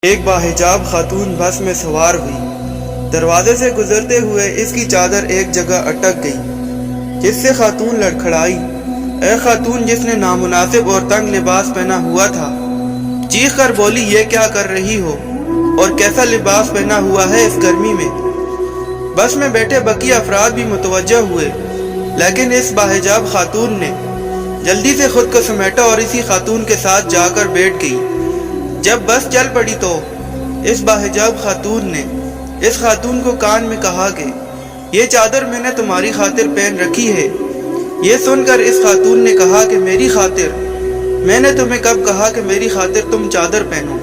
ایک باحجاب خاتون بس میں سوار ہوئی۔ دروازے سے گزرتے ہوئے اس کی چادر ایک جگہ اٹک گئی، جس سے خاتون لڑکھڑائی۔ اے خاتون جس نے نامناسب اور تنگ لباس پہنا ہوا تھا، چیخ کر بولی یہ کیا کر رہی ہو اور کیسا لباس پہنا ہوا ہے اس گرمی میں۔ بس میں بیٹھے بقیہ افراد بھی متوجہ ہوئے، لیکن اس باحجاب خاتون نے جلدی سے خود کو سمیٹا اور اسی خاتون کے ساتھ جا کر بیٹھ گئی۔ جب بس چل پڑی تو اس باحجاب خاتون نے اس خاتون کو کان میں کہا کہ یہ چادر میں نے تمہاری خاطر پہن رکھی ہے۔ یہ سن کر اس خاتون نے کہا کہ میری خاطر؟ میں نے تمہیں کب کہا کہ میری خاطر تم چادر پہنو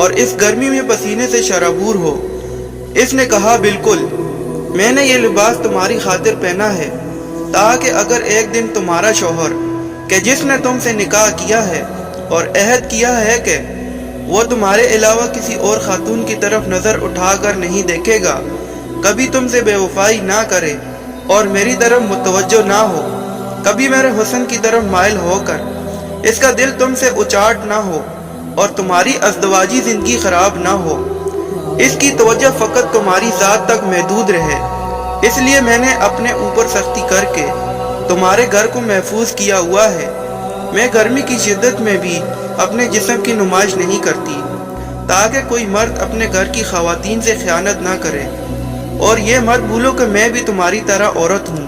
اور اس گرمی میں پسینے سے شرابور ہو؟ اس نے کہا بالکل، میں نے یہ لباس تمہاری خاطر پہنا ہے تاکہ اگر ایک دن تمہارا شوہر کہ جس نے تم سے نکاح کیا ہے اور عہد کیا ہے کہ وہ تمہارے علاوہ کسی اور خاتون کی طرف نظر اٹھا کر نہیں دیکھے گا، کبھی تم سے بے وفائی نہ کرے اور میری طرف متوجہ نہ ہو، کبھی میرے حسن کی طرف مائل ہو کر اس کا دل تم سے اچاٹ نہ ہو اور تمہاری ازدواجی زندگی خراب نہ ہو، اس کی توجہ فقط تمہاری ذات تک محدود رہے، اس لیے میں نے اپنے اوپر سختی کر کے تمہارے گھر کو محفوظ کیا ہوا ہے۔ میں گرمی کی شدت میں بھی اپنے جسم کی نمائش نہیں کرتی تاکہ کوئی مرد اپنے گھر کی خواتین سے خیانت نہ کرے، اور یہ مت بھولو کہ میں بھی تمہاری طرح عورت ہوں۔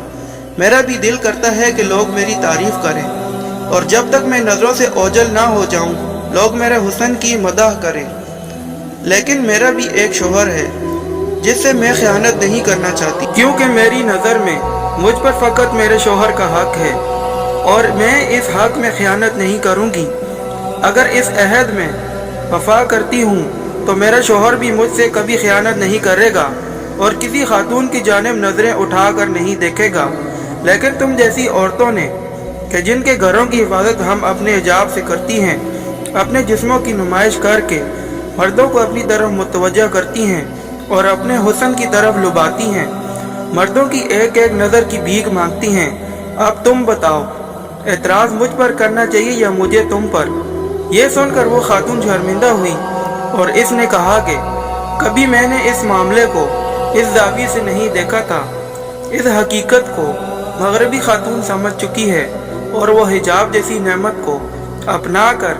میرا بھی دل کرتا ہے کہ لوگ میری تعریف کریں، اور جب تک میں نظروں سے اوجھل نہ ہو جاؤں لوگ میرے حسن کی مدح کریں، لیکن میرا بھی ایک شوہر ہے جس سے میں خیانت نہیں کرنا چاہتی، کیونکہ میری نظر میں مجھ پر فقط میرے شوہر کا حق ہے اور میں اس حق میں خیانت نہیں کروں گی۔ اگر اس عہد میں وفا کرتی ہوں تو میرا شوہر بھی مجھ سے کبھی خیانت نہیں کرے گا اور کسی خاتون کی جانب نظریں اٹھا کر نہیں دیکھے گا، لیکن تم جیسی عورتوں نے کہ جن کے گھروں کی حفاظت ہم اپنے حجاب سے کرتی ہیں، اپنے جسموں کی نمائش کر کے مردوں کو اپنی طرف متوجہ کرتی ہیں اور اپنے حسن کی طرف لباتی ہیں، مردوں کی ایک ایک نظر کی بھیک مانگتی ہیں۔ اب تم بتاؤ، اعتراض مجھ پر کرنا چاہیے یا مجھے تم پر؟ یہ سن کر وہ خاتون شرمندہ ہوئی اور اس نے کہا کہ کبھی میں نے اس معاملے کو اس زاویے سے نہیں دیکھا تھا۔ اس حقیقت کو مغربی خاتون سمجھ چکی ہے اور وہ حجاب جیسی نعمت کو اپنا کر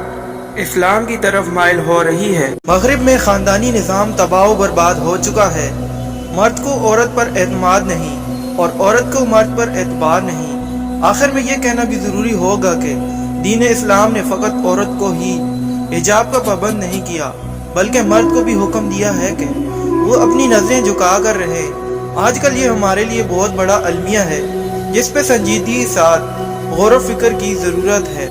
اسلام کی طرف مائل ہو رہی ہے۔ مغرب میں خاندانی نظام تباہ و برباد ہو چکا ہے۔ مرد کو عورت پر اعتماد نہیں اور عورت کو مرد پر اعتبار نہیں۔ آخر میں یہ کہنا بھی ضروری ہوگا کہ دین اسلام نے فقط عورت کو ہی حجاب کا پابند نہیں کیا، بلکہ مرد کو بھی حکم دیا ہے کہ وہ اپنی نظریں جھکا کر رہے۔ آج کل یہ ہمارے لیے بہت بڑا المیہ ہے جس پہ سنجیدگی کے ساتھ غور و فکر کی ضرورت ہے۔